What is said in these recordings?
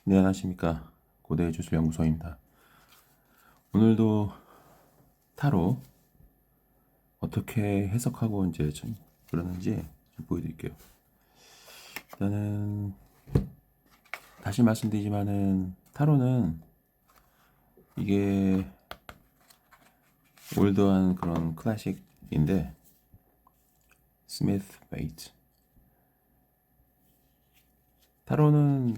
네, 안녕하십니까. 고대 주술연구소입니다. 오늘도 타로 어떻게 해석하고 이제 좀 그러는지 좀 보여드릴게요. 일단은 다시 말씀드리지만은 타로는 이게 올드한 그런 클래식인데 스미스 베이트 타로는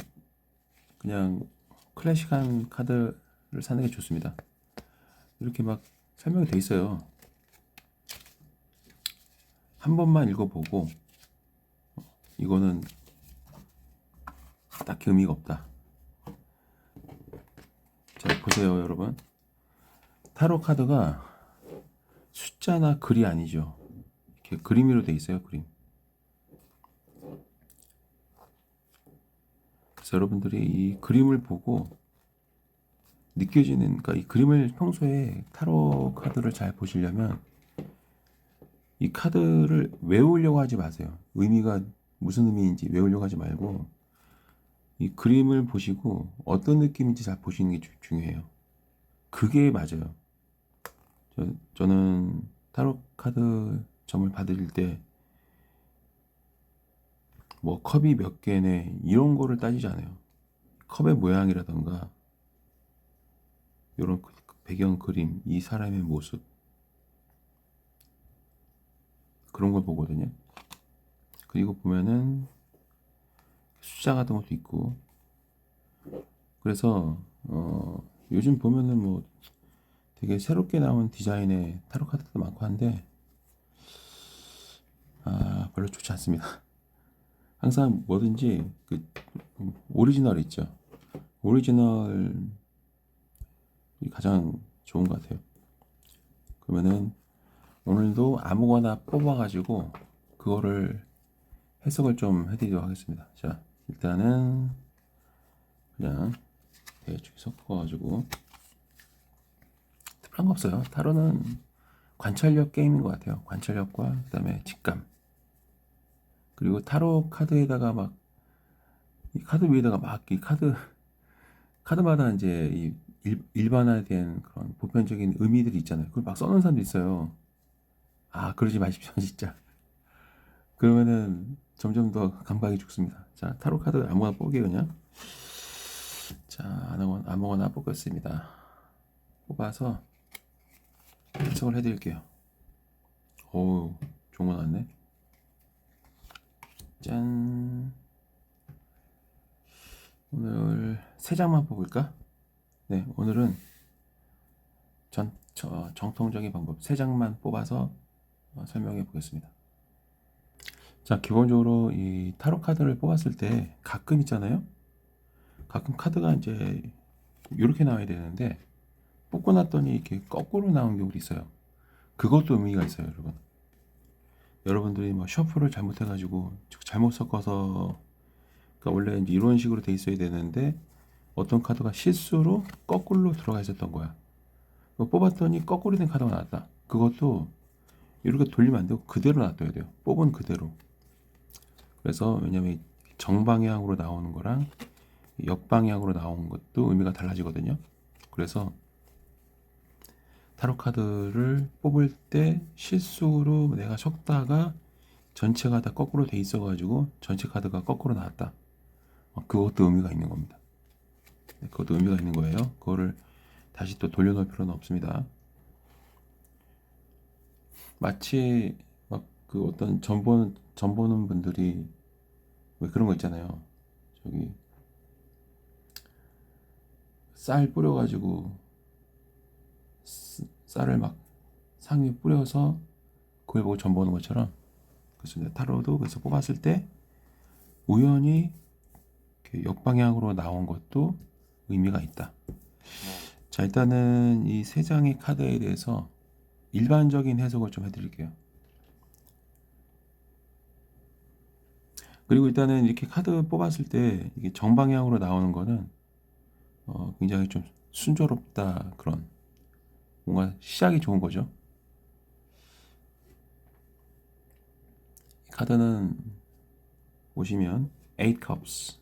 그냥 클래식한 카드를 사는 게 좋습니다. 이렇게 막 설명이 돼 있어요. 한 번만 읽어보고 이거는 딱히 의미가 없다. 자, 보세요, 여러분. 타로 카드가 숫자나 글이 아니죠. 이렇게 그림으로 돼 있어요, 그림. 그래서 여러분들이 이 그림을 보고 느껴지는, 그러니까 이 그림을 평소에 타로 카드를 잘 보시려면 이 카드를 외우려고 하지 마세요. 의미가 무슨 의미인지 외우려고 하지 말고 이 그림을 보시고 어떤 느낌인지 잘 보시는 게 중요해요. 그게 맞아요. 저는 타로 카드 점을 받을 때 뭐 컵이 몇 개네 이런 거를 따지지 않아요. 컵의 모양이라던가 이런 배경 그림, 이 사람의 모습 그런 걸 보거든요. 그리고 보면은 숫자 같은 것도 있고 그래서 요즘 보면은 뭐 되게 새롭게 나온 디자인의 타로 카드도 많고 한데 별로 좋지 않습니다. 항상 뭐든지 그 오리지널 있죠. 오리지널이 가장 좋은 것 같아요. 그러면은 오늘도 아무거나 뽑아가지고 그거를 해석을 좀 해드리도록 하겠습니다. 자, 일단은 그냥 대충 섞어가지고 특별한 거 없어요. 타로는 관찰력 게임인 것 같아요. 관찰력과 그다음에 직감. 그리고 타로 카드에다가 막 이 카드 위에다가 막 이 카드마다 이제 이 일반화된 그런 보편적인 의미들이 있잖아요. 그걸 막 써놓은 사람도 있어요. 그러지 마십시오, 진짜. 그러면은 점점 더 감각이 죽습니다. 자, 타로 카드 아무거나 뽑게 그냥. 자, 아무거나 뽑겠습니다. 뽑아서 해석을 해드릴게요. 오, 좋은 거 나왔네. 짠. 오늘 세 장만 뽑을까? 네, 오늘은 정통적인 방법 세 장만 뽑아서 설명해 보겠습니다. 자, 기본적으로 이 타로 카드를 뽑았을 때 가끔 있잖아요. 가끔 카드가 이제 이렇게 나와야 되는데 뽑고 났더니 이렇게 거꾸로 나온 경우도 있어요. 그것도 의미가 있어요, 여러분. 여러분들이 뭐 셔플을 잘못해가지고 잘못 섞어서 그러니까 원래 이제 이런 식으로 돼 있어야 되는데 어떤 카드가 실수로 거꾸로 들어가 있었던 거야. 뽑았더니 거꾸로 된 카드가 나왔다. 그것도 이렇게 돌리면 안 되고 그대로 놔둬야 돼요. 뽑은 그대로. 그래서 왜냐면 정방향으로 나오는 거랑 역방향으로 나오는 것도 의미가 달라지거든요. 그래서 타로 카드를 뽑을 때 실수로 내가 섞다가 전체가 다 거꾸로 돼 있어가지고 전체 카드가 거꾸로 나왔다. 그것도 의미가 있는 겁니다. 그것도 의미가 있는 거예요. 그거를 다시 또 돌려놓을 필요는 없습니다. 마치 막 그 어떤 전 보는 분들이 왜 그런 거 있잖아요. 저기 쌀 뿌려가지고 쌀을 막 상위에 뿌려서 그걸 보고 전 보는 것처럼 그렇습니다. 타로도 그래서 뽑았을 때 우연히 역방향으로 나온 것도 의미가 있다. 자, 일단은 이 세 장의 카드에 대해서 일반적인 해석을 좀 해드릴게요. 그리고 일단은 이렇게 카드 뽑았을 때 이게 정방향으로 나오는 거는 굉장히 좀 순조롭다 그런 뭔가 시작이 좋은 거죠. 이 카드는 보시면 8 cups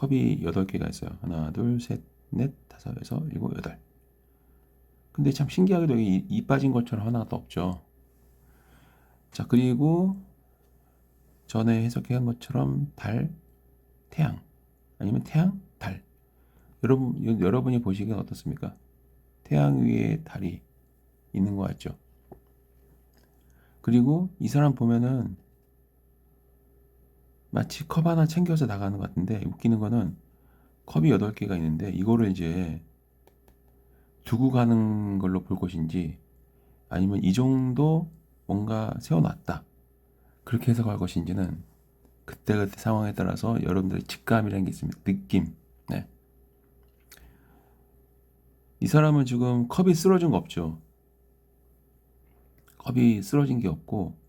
컵이 8개가 있어요. 하나, 둘, 셋, 넷, 다섯, 여섯, 일곱, 여덟. 근데 참 신기하게도 여기 이 빠진 것처럼 하나도 없죠. 자, 그리고 전에 해석한 것처럼 달, 태양, 아니면 태양, 달. 여러분이 보시기엔 어떻습니까? 태양 위에 달이 있는 것 같죠? 그리고 이 사람 보면은 마치 컵 하나 챙겨서 나가는 것 같은데, 웃기는 거는 컵이 8개가 있는데 이거를 이제 두고 가는 걸로 볼 것인지, 아니면 이 정도 뭔가 세워놨다, 그렇게 해석할 것인지는 그때그때 상황에 따라서 여러분들의 직감이라는 게 있습니다. 느낌. 네. 이 사람은 지금 컵이 쓰러진 거 없죠. 컵이 쓰러진 게 없고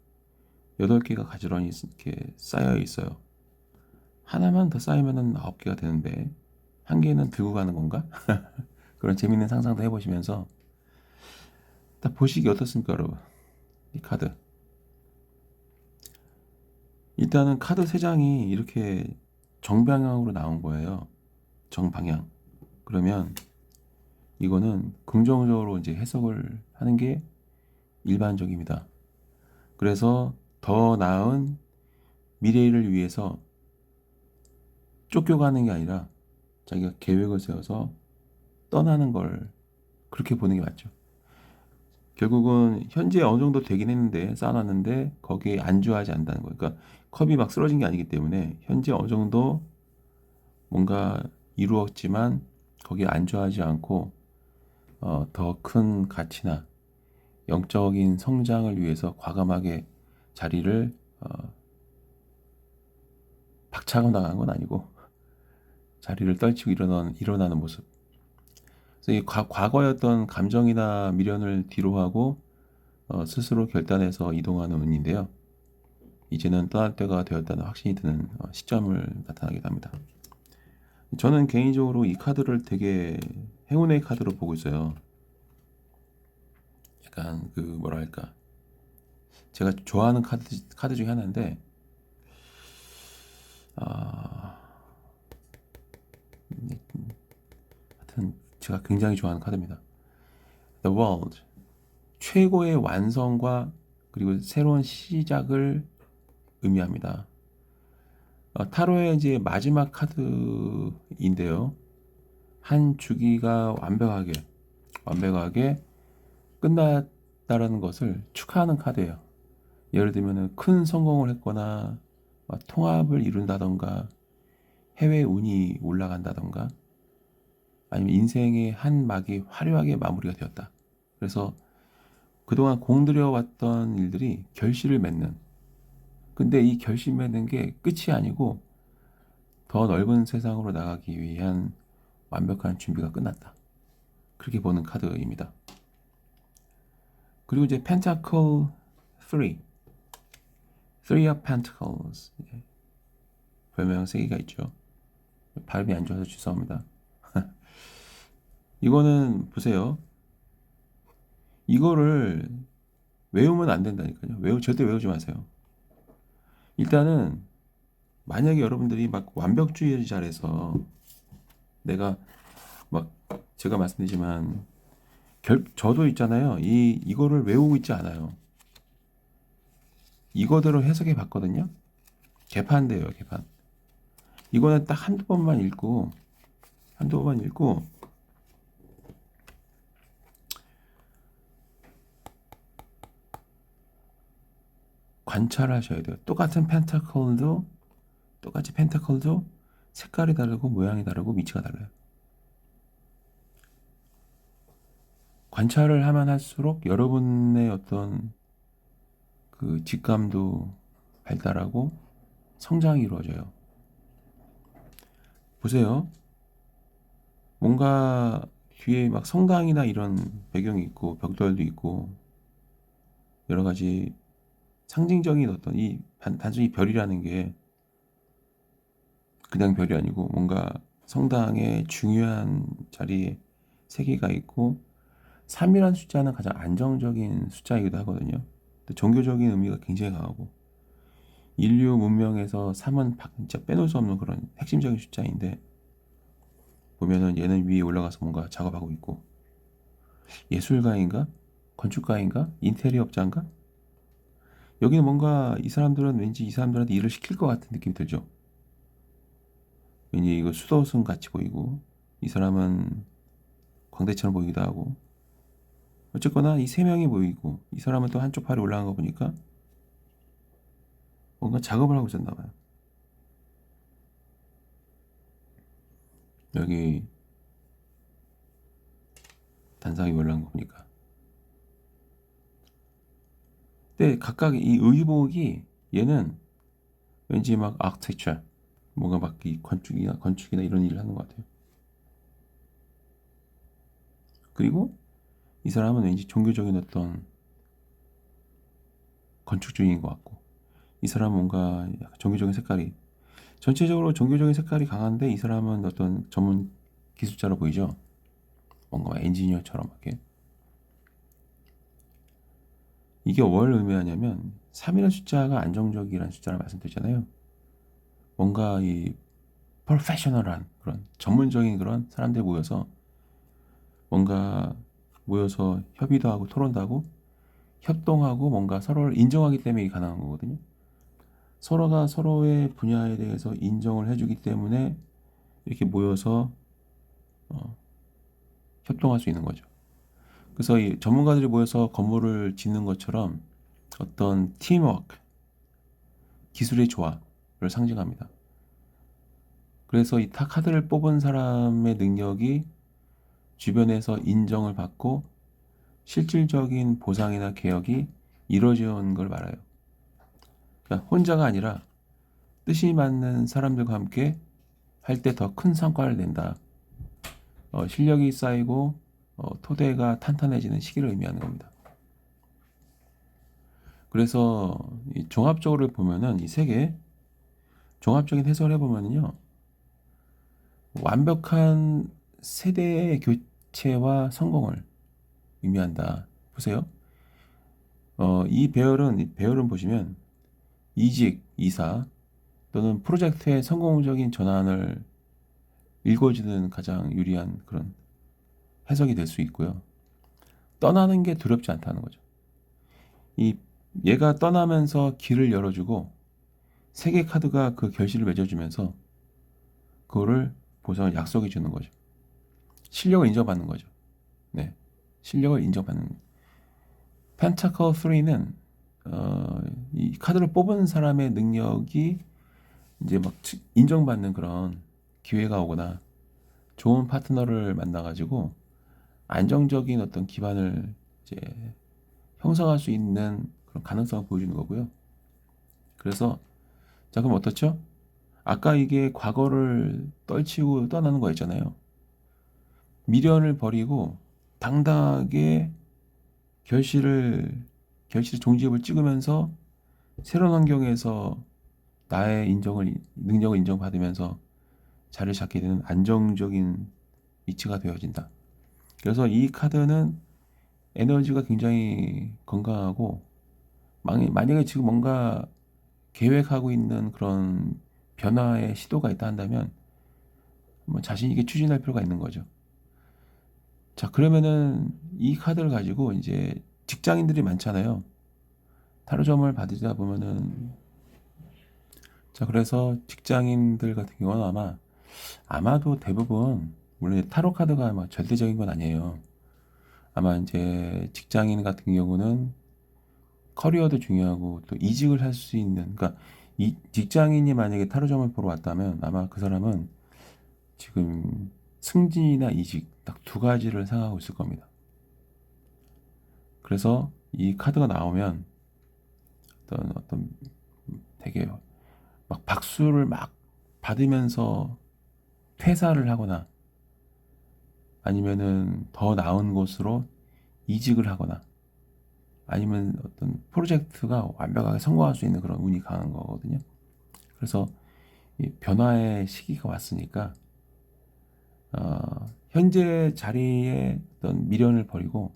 8개가 가지런히 이렇게 쌓여 있어요. 하나만 더 쌓이면은 9개가 되는데 한 개는 들고 가는 건가? 그런 재밌는 상상도 해보시면서 딱 보시기 어떻습니까, 여러분? 이 카드. 일단은 카드 3장이 이렇게 정방향으로 나온 거예요. 정방향. 그러면 이거는 긍정적으로 이제 해석을 하는 게 일반적입니다. 그래서 더 나은 미래를 위해서 쫓겨가는 게 아니라 자기가 계획을 세워서 떠나는 걸 그렇게 보는 게 맞죠. 결국은 현재 어느 정도 되긴 했는데 쌓아놨는데 거기에 안주하지 않는다는 거예요. 그러니까 컵이 막 쓰러진 게 아니기 때문에 현재 어느 정도 뭔가 이루었지만 거기에 안주하지 않고 더 큰 가치나 영적인 성장을 위해서 과감하게 자리를 박차고 나가는 건 아니고 자리를 떨치고 일어나는 모습. 그래서 이 과거였던 감정이나 미련을 뒤로하고 스스로 결단해서 이동하는 운인데요. 이제는 떠날 때가 되었다는 확신이 드는 시점을 나타나기도 합니다. 저는 개인적으로 이 카드를 되게 행운의 카드로 보고 있어요. 약간 그 뭐랄까, 제가 좋아하는 카드 중에 하나인데, 하여튼 제가 굉장히 좋아하는 카드입니다. The World, 최고의 완성과 그리고 새로운 시작을 의미합니다. 타로의 이제 마지막 카드인데요. 한 주기가 완벽하게 끝났다라는 것을 축하하는 카드예요. 예를 들면 큰 성공을 했거나 통합을 이룬다던가 해외 운이 올라간다던가 아니면 인생의 한 막이 화려하게 마무리가 되었다. 그래서 그동안 공들여 왔던 일들이 결실을 맺는, 근데 이 결실 맺는 게 끝이 아니고 더 넓은 세상으로 나가기 위한 완벽한 준비가 끝났다, 그렇게 보는 카드입니다. 그리고 이제 Pentacle 3, Three of Pentacles, 별명 3개가 있죠. 발음이 안 좋아서 죄송합니다. 이거는 보세요. 이거를 외우면 안 된다니까요. 절대 외우지 마세요. 일단은 만약에 여러분들이 막 완벽주의를 잘해서, 내가 막 제가 말씀드리지만 저도 있잖아요. 이거를 외우고 있지 않아요. 이거대로 해석해 봤거든요. 개판돼요, 개판. 이거는 딱 한두 번만 읽고 관찰하셔야 돼요. 똑같이 펜타클도 색깔이 다르고 모양이 다르고 위치가 달라요. 관찰을 하면 할수록 여러분의 어떤 그 직감도 발달하고 성장이 이루어져요. 보세요. 뭔가 뒤에 막 성당이나 이런 배경이 있고 벽돌도 있고 여러 가지 상징적인 어떤 단순히 별이라는 게 그냥 별이 아니고 뭔가 성당의 중요한 자리에 세 개가 있고 3이라는 숫자는 가장 안정적인 숫자이기도 하거든요. 종교적인 의미가 굉장히 강하고 인류 문명에서 3은 진짜 빼놓을 수 없는 그런 핵심적인 숫자인데, 보면은 얘는 위에 올라가서 뭔가 작업하고 있고, 예술가인가? 건축가인가? 인테리어업자인가? 여기는 뭔가 이 사람들은 왠지 이 사람들한테 일을 시킬 것 같은 느낌이 들죠. 왠지 이거 수도승 같이 보이고, 이 사람은 광대처럼 보이기도 하고, 어쨌거나 이 세 명이 보이고, 이 사람은 또 한쪽 팔이 올라간 거 보니까 뭔가 작업을 하고 있었나 봐요. 여기 단상이 올라간 거 보니까. 근데 각각 이 의복이, 얘는 왠지 막 아키텍처, 뭔가 막 이 건축이나 이런 일을 하는 것 같아요. 그리고 이 사람은 왠지 종교적인 어떤 건축주의인 것 같고, 이 사람은 뭔가 약간 종교적인 색깔이, 전체적으로 종교적인 색깔이 강한데, 이 사람은 어떤 전문 기술자로 보이죠. 뭔가 엔지니어처럼 이렇게. 이게 뭘 의미하냐면 3이라는 숫자가 안정적이라는 숫자를 말씀드렸잖아요. 뭔가 이 프로페셔널한 그런 전문적인 그런 사람들이 모여서 뭔가 모여서 협의도 하고 토론도 하고 협동하고 뭔가 서로를 인정하기 때문에 이게 가능한 거거든요. 서로가 서로의 분야에 대해서 인정을 해주기 때문에 이렇게 모여서 어, 협동할 수 있는 거죠. 그래서 이 전문가들이 모여서 건물을 짓는 것처럼 어떤 팀워크, 기술의 조화를 상징합니다. 그래서 이 카드를 뽑은 사람의 능력이 주변에서 인정을 받고 실질적인 보상이나 개혁이 이루어진 걸 말해요. 그러니까 혼자가 아니라 뜻이 맞는 사람들과 함께 할 때 더 큰 성과를 낸다. 실력이 쌓이고 토대가 탄탄해지는 시기를 의미하는 겁니다. 그래서 이 종합적으로 보면은 이 세 개 종합적인 해석을 해보면요, 완벽한 세대의 교체와 성공을 의미한다. 보세요. 이 배열은 보시면 이직, 이사 또는 프로젝트의 성공적인 전환을 일궈주는 가장 유리한 그런 해석이 될 수 있고요. 떠나는 게 두렵지 않다는 거죠. 이 얘가 떠나면서 길을 열어주고 세 개 카드가 그 결실을 맺어주면서 그거를 보상을 약속해 주는 거죠. 실력을 인정받는 거죠. 네, 실력을 인정받는. 펜타클 3는 이 카드를 뽑은 사람의 능력이 이제 막 인정받는 그런 기회가 오거나 좋은 파트너를 만나가지고 안정적인 어떤 기반을 이제 형성할 수 있는 그런 가능성을 보여주는 거고요. 그래서 자, 그럼 어떻죠? 아까 이게 과거를 떨치고 떠나는 거였잖아요. 미련을 버리고 당당하게 결실을 종지엽을 찍으면서 새로운 환경에서 나의 능력을 인정받으면서 자리를 잡게 되는 안정적인 위치가 되어진다. 그래서 이 카드는 에너지가 굉장히 건강하고, 만약에 지금 뭔가 계획하고 있는 그런 변화의 시도가 있다 한다면 뭐 자신 있게 추진할 필요가 있는 거죠. 자, 그러면은 이 카드를 가지고 이제 직장인들이 많잖아요. 타로점을 받으다 보면은, 자, 그래서 직장인들 같은 경우는 아마도 대부분, 물론 타로 카드가 막 절대적인 건 아니에요. 아마 이제 직장인 같은 경우는 커리어도 중요하고 또 이직을 할 수 있는, 그러니까 이 직장인이 만약에 타로점을 보러 왔다면 아마 그 사람은 지금 승진이나 이직 딱 두 가지를 생각하고 있을 겁니다. 그래서 이 카드가 나오면 어떤 되게 막 박수를 막 받으면서 퇴사를 하거나 아니면은 더 나은 곳으로 이직을 하거나 아니면 어떤 프로젝트가 완벽하게 성공할 수 있는 그런 운이 강한 거거든요. 그래서 이 변화의 시기가 왔으니까 현재 자리에 어떤 미련을 버리고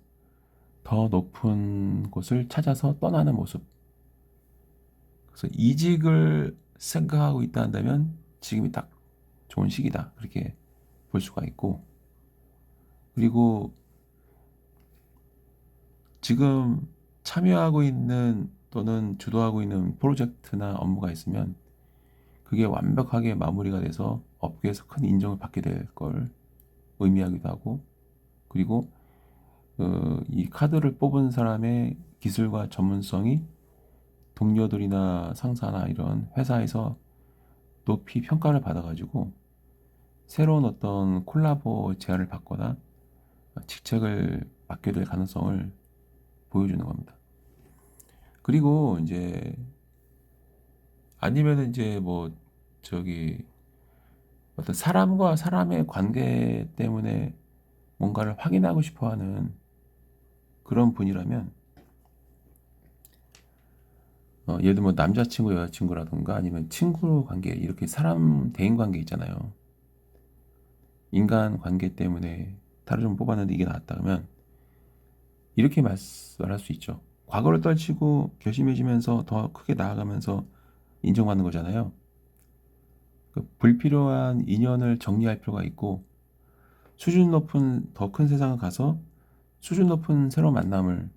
더 높은 곳을 찾아서 떠나는 모습. 그래서 이직을 생각하고 있다 한다면 지금이 딱 좋은 시기다. 그렇게 볼 수가 있고, 그리고 지금 참여하고 있는 또는 주도하고 있는 프로젝트나 업무가 있으면 그게 완벽하게 마무리가 돼서 업계에서 큰 인정을 받게 될 걸 의미하기도 하고, 그리고 이 카드를 뽑은 사람의 기술과 전문성이 동료들이나 상사나 이런 회사에서 높이 평가를 받아가지고 새로운 어떤 콜라보 제안을 받거나 직책을 맡게 될 가능성을 보여주는 겁니다. 그리고 이제 아니면은 이제 뭐 저기 어떤 사람과 사람의 관계 때문에 뭔가를 확인하고 싶어 하는 그런 분이라면 예를 들면 남자친구 여자친구라든가 아니면 친구 관계, 이렇게 사람 대인 관계 있잖아요. 인간 관계 때문에 타를 좀 뽑았는데 이게 나왔다 그러면 이렇게 말할 수 있죠. 과거를 떨치고 결심해지면서 더 크게 나아가면서 인정받는 거잖아요. 그 불필요한 인연을 정리할 필요가 있고 수준 높은 더 큰 세상을 가서 수준 높은 새로운 만남을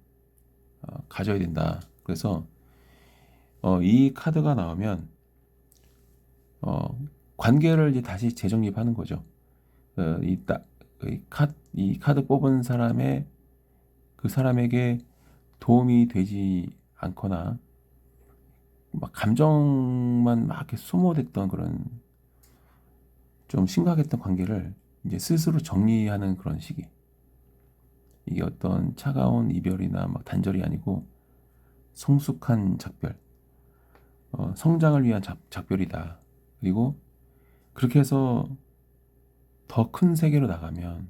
가져야 된다. 그래서 이 카드가 나오면 관계를 이제 다시 재정립하는 거죠. 이 카드 뽑은 사람의 그 사람에게 도움이 되지 않거나 막 감정만 막 이렇게 소모됐던 그런 좀 심각했던 관계를 이제 스스로 정리하는 그런 시기. 이게 어떤 차가운 이별이나 막 단절이 아니고 성숙한 작별, 성장을 위한 작별이다. 그리고 그렇게 해서 더 큰 세계로 나가면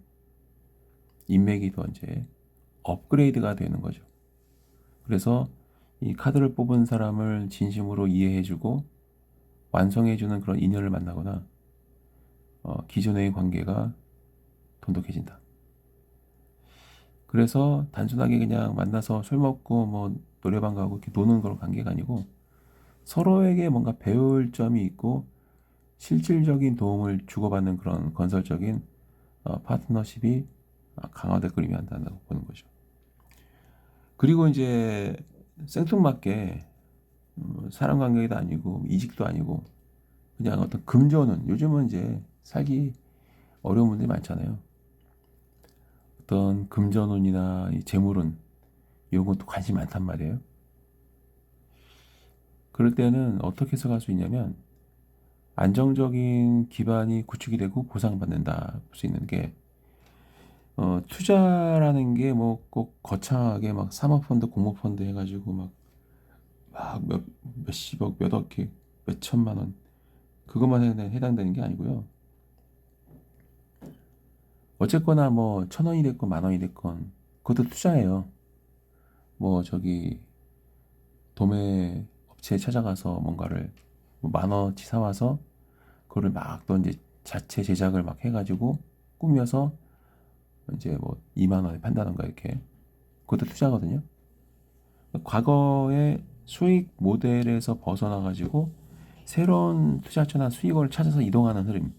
인맥이 더 이제 업그레이드가 되는 거죠. 그래서 이 카드를 뽑은 사람을 진심으로 이해해주고 완성해주는 그런 인연을 만나거나 기존의 관계가 돈독해진다. 그래서 단순하게 그냥 만나서 술 먹고 뭐 노래방 가고 이렇게 노는 그런 관계가 아니고 서로에게 뭔가 배울 점이 있고 실질적인 도움을 주고받는 그런 건설적인 파트너십이 강화될 걸 의미한다고 보는 거죠. 그리고 이제 생뚱맞게 사람 관계도 아니고 이직도 아니고 그냥 어떤 금전운, 요즘은 이제 살기 어려운 분들이 많잖아요. 어떤 금전운이나 이 재물운 이런 것도 관심이 많단 말이에요. 그럴 때는 어떻게 해석할 수 있냐면 안정적인 기반이 구축이 되고 보상받는다 볼 수 있는 게 투자라는 게 뭐 꼭 거창하게 막 사모펀드, 공모펀드 해가지고 막 몇십억, 몇억, 몇천만 원 그것만 해당되는 게 아니고요. 어쨌거나 뭐 천 원이 됐건 만 원이 됐건 그것도 투자예요. 뭐 저기 도매 업체에 찾아가서 뭔가를 뭐만 원치 사와서 그거를 막 또 이제 자체 제작을 막 해가지고 꾸며서 이제 뭐 2만 원에 판다던가 이렇게 그것도 투자거든요. 과거의 수익 모델에서 벗어나 가지고 새로운 투자처나 수익을 찾아서 이동하는 흐름.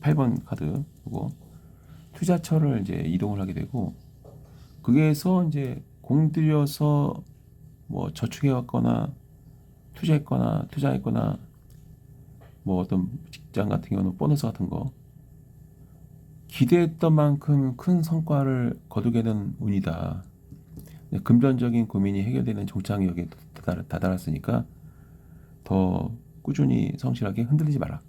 8번 카드 그거 투자처를 이제 이동을 하게 되고 거기에서 이제 공들여서 뭐 저축해 왔거나 투자했거나 뭐 어떤 직장 같은 경우는 보너스 같은 거 기대했던 만큼 큰 성과를 거두게 된 운이다. 금전적인 고민이 해결되는 종착역에 다다랐으니까 더 꾸준히 성실하게 흔들리지 마라.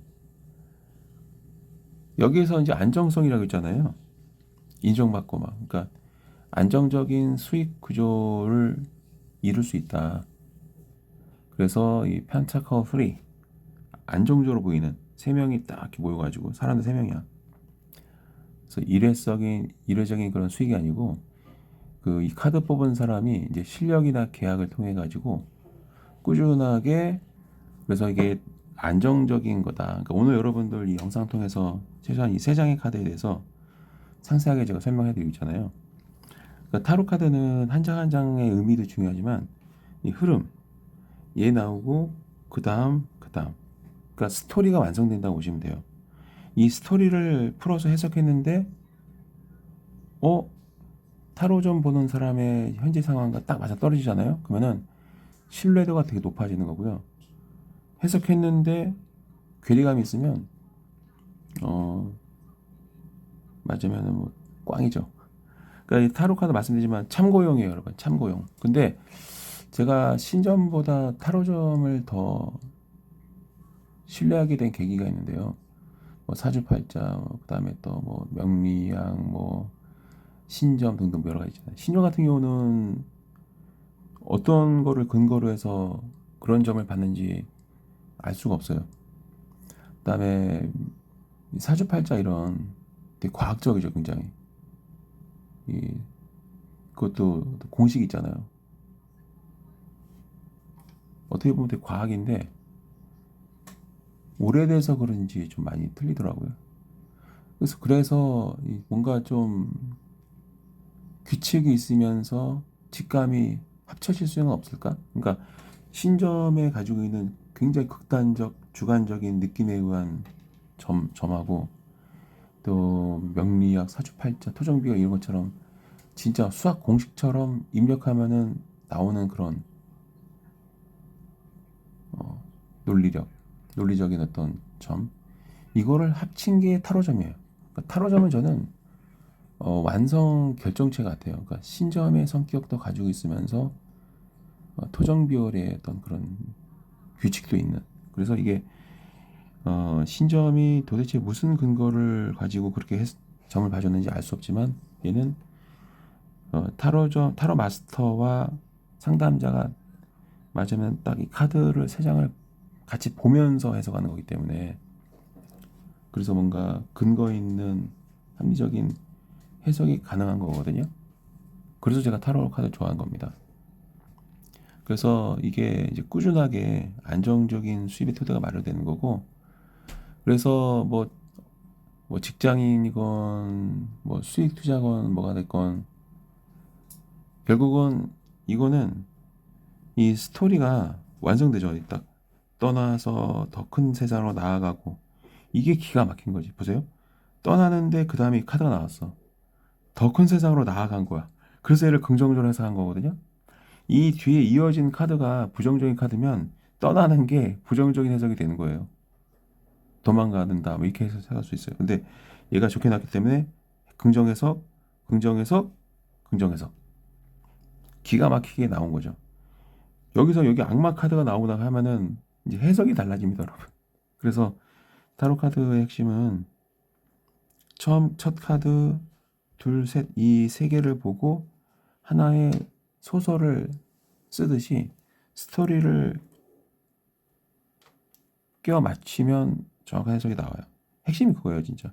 여기에서 이제 안정성이라고 있잖아요. 인정받고 막. 그러니까 안정적인 수익 구조를 이룰 수 있다. 그래서 이 펜타클 3 안정적으로 보이는 세 명이 딱 이렇게 모여가지고 사람들 세 명이야. 그래서 일회적인 그런 수익이 아니고 그 이 카드 뽑은 사람이 이제 실력이나 계약을 통해 가지고 꾸준하게 그래서 이게 안정적인 거다. 그러니까 오늘 여러분들 이 영상 통해서 최소한 이 세 장의 카드에 대해서 상세하게 제가 설명해 드리고 있잖아요. 그러니까 타로 카드는 한 장 한 장의 의미도 중요하지만 이 흐름, 얘 나오고 그 다음. 그러니까 스토리가 완성된다고 보시면 돼요. 이 스토리를 풀어서 해석했는데 어 타로점 보는 사람의 현재 상황과 딱 맞아 떨어지잖아요. 그러면은 신뢰도가 되게 높아지는 거고요. 해석했는데 괴리감이 있으면 어 맞으면은 뭐 꽝이죠. 그러니까 이 타로 카드 말씀드리지만 참고용이에요, 여러분. 참고용. 근데 제가 신점보다 타로점을 더 신뢰하게 된 계기가 있는데요. 뭐 사주팔자, 그다음에 또 뭐 명리학, 뭐 신점 등등 여러 가지 있잖아요. 신점 같은 경우는 어떤 거를 근거로 해서 그런 점을 받는지 알 수가 없어요. 그다음에 사주팔자 이런 되게 과학적이죠, 굉장히. 이 그것도 공식이 있잖아요. 어떻게 보면 되게 과학인데 오래돼서 그런지 좀 많이 틀리더라고요. 그래서 뭔가 좀 규칙이 있으면서 직감이 합쳐질 수는 없을까? 그러니까 신점에 가지고 있는 굉장히 극단적 주관적인 느낌에 의한 점하고 또 명리학, 사주팔자, 토정비가 이런 것처럼 진짜 수학 공식처럼 입력하면은 나오는 그런 어, 논리력, 논리적인 어떤 점 이거를 합친 게 타로점이에요. 그러니까 타로점은 저는 완성 결정체 같아요. 그러니까 신점의 성격도 가지고 있으면서 토정비열의 어떤 그런 규칙도 있는. 그래서 이게 신점이 도대체 무슨 근거를 가지고 그렇게 점을 봐줬는지 알 수 없지만 얘는 타로 마스터와 상담자가 맞으면 딱 이 카드를 세 장을 같이 보면서 해석하는 거기 때문에 그래서 뭔가 근거 있는 합리적인 해석이 가능한 거거든요. 그래서 제가 타로 카드 좋아하는 겁니다. 그래서 이게 이제 꾸준하게 안정적인 수입의 토대가 마련되는 거고, 그래서 뭐 직장인이건 뭐 수익 투자건 뭐가 됐건 결국은 이거는 이 스토리가 완성되죠. 딱 떠나서 더 큰 세상으로 나아가고 이게 기가 막힌 거지. 보세요. 떠나는데 그 다음에 이 카드가 나왔어. 더 큰 세상으로 나아간 거야. 그래서 얘를 긍정적으로 해석한 거거든요. 이 뒤에 이어진 카드가 부정적인 카드면 떠나는 게 부정적인 해석이 되는 거예요. 도망가는다 뭐 이렇게 해석할 수 있어요. 근데 얘가 좋게 나왔기 때문에 긍정해석, 긍정해석, 긍정해석 기가 막히게 나온 거죠. 여기서 여기 악마 카드가 나오다 하면은 이제 해석이 달라집니다, 여러분. 그래서 타로 카드의 핵심은 처음 첫 카드 둘, 셋, 이 세 개를 보고 하나의 소설을 쓰듯이 스토리를 끼워 맞추면 정확한 해석이 나와요. 핵심이 그거예요, 진짜.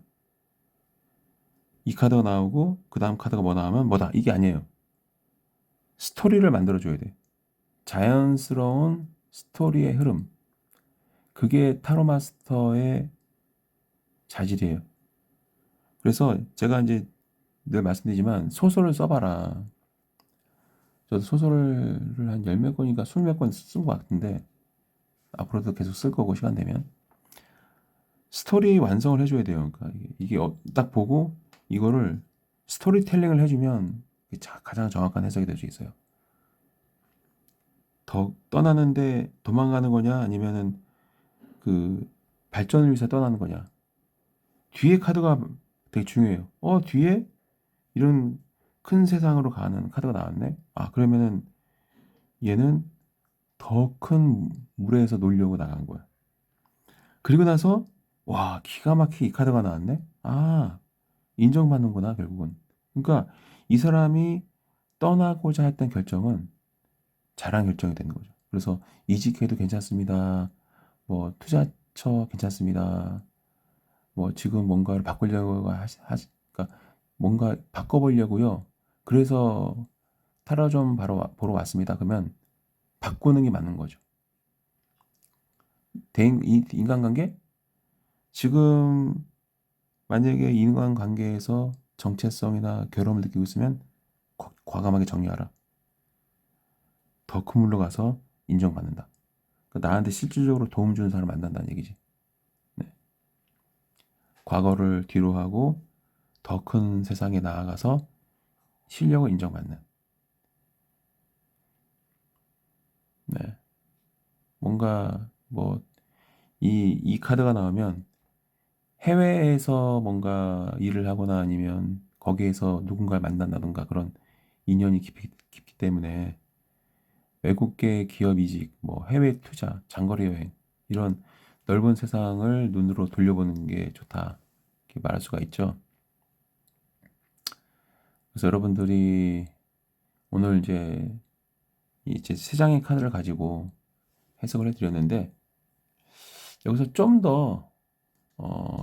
이 카드가 나오고 그 다음 카드가 뭐 나오면 뭐다 이게 아니에요. 스토리를 만들어줘야 돼. 자연스러운 스토리의 흐름. 그게 타로 마스터의 자질이에요. 그래서 제가 이제 늘 말씀드리지만 소설을 써봐라. 저도 소설을 한 열 몇 권인가 스물 몇 권 쓴 것 같은데 앞으로도 계속 쓸 거고 시간 되면 스토리 완성을 해줘야 돼요. 그러니까 이게 딱 보고 이거를 스토리텔링을 해주면 가장 정확한 해석이 될 수 있어요. 더 떠나는데 도망가는 거냐 아니면은 그 발전을 위해서 떠나는 거냐. 뒤에 카드가 되게 중요해요. 뒤에 이런 큰 세상으로 가는 카드가 나왔네. 아, 그러면은 얘는 더 큰 물에서 놀려고 나간 거야. 그리고 나서 와, 기가 막히게 이 카드가 나왔네. 아, 인정받는구나, 결국은. 그러니까 이 사람이 떠나고자 했던 결정은 잘한 결정이 되는 거죠. 그래서 이직해도 괜찮습니다. 뭐 투자처 괜찮습니다. 뭐 지금 뭔가를 바꾸려고 그러니까 뭔가 바꿔보려고요. 그래서 타로 좀 보러 왔습니다. 그러면 바꾸는 게 맞는 거죠. 인간관계? 지금 만약에 인간관계에서 정체성이나 괴로움을 느끼고 있으면 과감하게 정리하라. 더 큰 물로 가서 인정받는다. 나한테 실질적으로 도움 주는 사람을 만난다는 얘기지. 네. 과거를 뒤로 하고 더 큰 세상에 나아가서 실력을 인정받는. 네. 뭔가 뭐 이 카드가 나오면 해외에서 뭔가 일을 하거나 아니면 거기에서 누군가를 만난다든가 그런 인연이 깊기 때문에 외국계 기업 이직, 뭐 해외 투자, 장거리 여행 이런 넓은 세상을 눈으로 돌려보는 게 좋다 이렇게 말할 수가 있죠. 그래서 여러분들이 오늘 이제 세 장의 카드를 가지고 해석을 해드렸는데 여기서 좀 더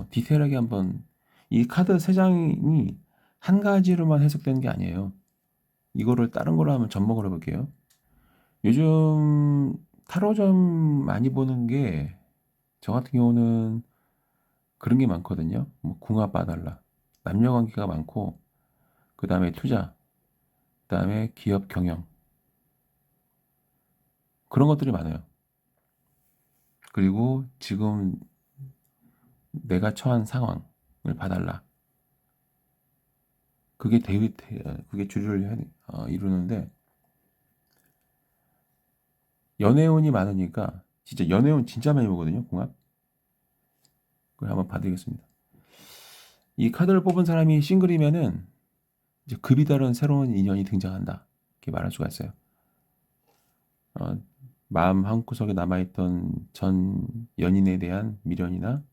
디테일하게 한번 이 카드 세 장이 한 가지로만 해석되는 게 아니에요. 이거를 다른 걸로 한번 접목을 해볼게요. 요즘 타로점 많이 보는 게 저 같은 경우는 그런 게 많거든요. 뭐 궁합 봐달라, 남녀 관계가 많고, 그 다음에 투자, 그 다음에 기업 경영 그런 것들이 많아요. 그리고 지금 내가 처한 상황을 봐달라. 그게 주류를 이루는데 연애운이 많으니까 진짜 연애운 진짜 많이 보거든요. 궁합. 그걸 한번 봐드리겠습니다. 이 카드를 뽑은 사람이 싱글이면은 이제 급이 다른 새로운 인연이 등장한다. 이렇게 말할 수가 있어요. 어, 마음 한구석에 남아있던 전 연인에 대한 미련이나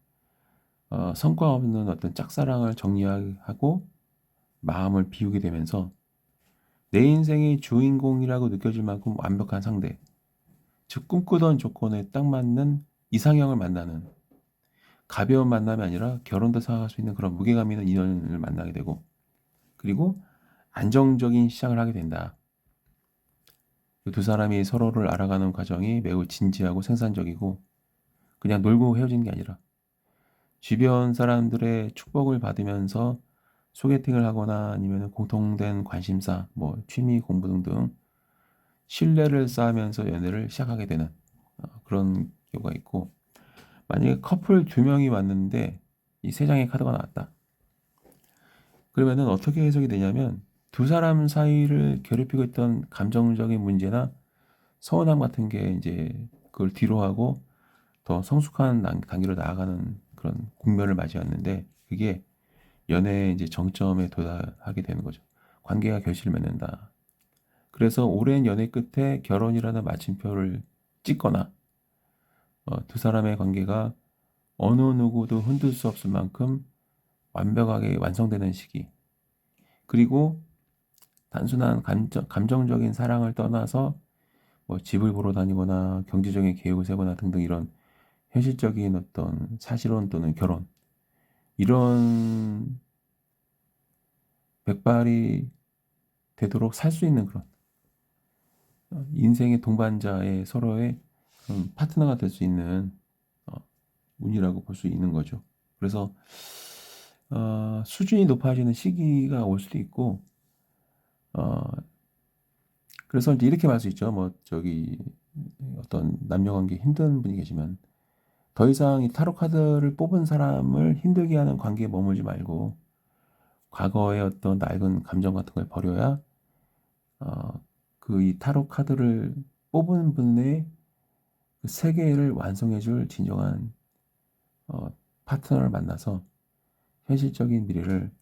성과 없는 어떤 짝사랑을 정리하고 마음을 비우게 되면서 내 인생의 주인공이라고 느껴질 만큼 완벽한 상대, 즉 꿈꾸던 조건에 딱 맞는 이상형을 만나는 가벼운 만남이 아니라 결혼도 생각할 수 있는 그런 무게감 있는 인연을 만나게 되고 그리고 안정적인 시작을 하게 된다. 두 사람이 서로를 알아가는 과정이 매우 진지하고 생산적이고 그냥 놀고 헤어지는 게 아니라 주변 사람들의 축복을 받으면서 소개팅을 하거나 아니면 공통된 관심사, 뭐 취미, 공부 등등 신뢰를 쌓으면서 연애를 시작하게 되는 그런 경우가 있고 만약에 커플 두 명이 왔는데 이 세 장의 카드가 나왔다. 그러면은 어떻게 해석이 되냐면 두 사람 사이를 괴롭히고 있던 감정적인 문제나 서운함 같은 게 이제 그걸 뒤로 하고 더 성숙한 단계로 나아가는 그런 국면을 맞이했는데 그게 연애의 이제 정점에 도달하게 되는 거죠. 관계가 결실을 맺는다. 그래서 오랜 연애 끝에 결혼이라는 마침표를 찍거나 두 사람의 관계가 어느 누구도 흔들 수 없을 만큼 완벽하게 완성되는 시기. 그리고 단순한 감정적인 사랑을 떠나서 뭐 집을 보러 다니거나 경제적인 계획을 세거나 등등 이런 현실적인 어떤 사실혼 또는 결혼 이런 백발이 되도록 살 수 있는 그런 인생의 동반자의 서로의 그런 파트너가 될 수 있는 어, 운이라고 볼 수 있는 거죠. 그래서 수준이 높아지는 시기가 올 수도 있고 어, 그래서 이제 이렇게 말할 수 있죠. 뭐 저기 어떤 남녀관계 힘든 분이 계시면 더 이상 이 타로 카드를 뽑은 사람을 힘들게 하는 관계에 머물지 말고 과거의 어떤 낡은 감정 같은 걸 버려야 그 이 타로 카드를 뽑은 분의 그 세계를 완성해줄 진정한 어, 파트너를 만나서 현실적인 미래를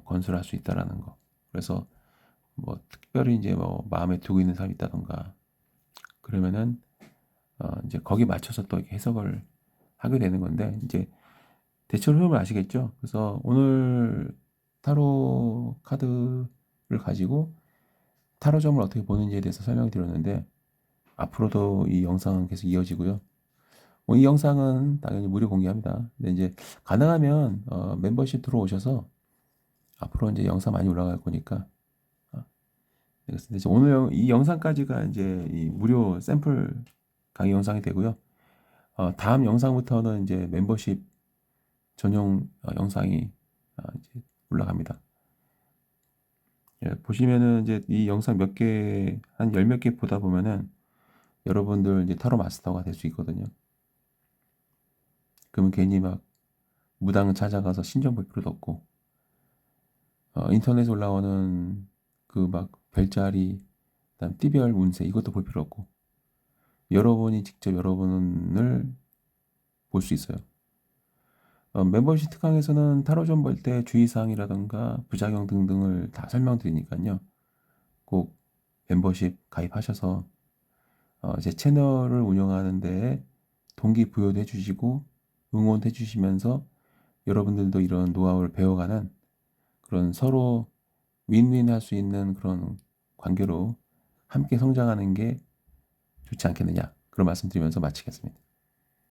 건설할 수 있다라는 거. 그래서 뭐 특별히 이제 뭐 마음에 두고 있는 사람이 있다던가 그러면은 이제 거기 맞춰서 또 이렇게 해석을 하게 되는 건데 이제 대처 흐름을 아시겠죠? 그래서 오늘 타로 카드를 가지고 타로점을 어떻게 보는지에 대해서 설명을 드렸는데 앞으로도 이 영상은 계속 이어지고요. 이 영상은 당연히 무료 공개합니다. 근데 이제 가능하면 멤버십 들어오셔서 앞으로 이제 영상 많이 올라갈 거니까 그래서 이제 오늘 이 영상까지가 이제 이 무료 샘플 강의 영상이 되고요. 다음 영상부터는 이제 멤버십 전용 영상이 이제 올라갑니다. 예, 보시면은 이제 이 영상 몇 개, 한 열 몇 개 보다 보면은 여러분들 이제 타로 마스터가 될 수 있거든요. 그러면 괜히 막 무당 찾아가서 신전 볼 필요도 없고, 인터넷에 올라오는 그 막 별자리, 그다음 띠별 운세 이것도 볼 필요 없고, 여러분이 직접 여러분을 볼 수 있어요. 멤버십 특강에서는 타로점 볼 때 주의사항이라던가 부작용 등등을 다 설명드리니까요. 꼭 멤버십 가입하셔서 제 채널을 운영하는 데 동기부여도 해주시고 응원도 해주시면서 여러분들도 이런 노하우를 배워가는 그런 서로 윈윈 할 수 있는 그런 관계로 함께 성장하는 게 좋지 않겠느냐 그런 말씀 드리면서 마치겠습니다.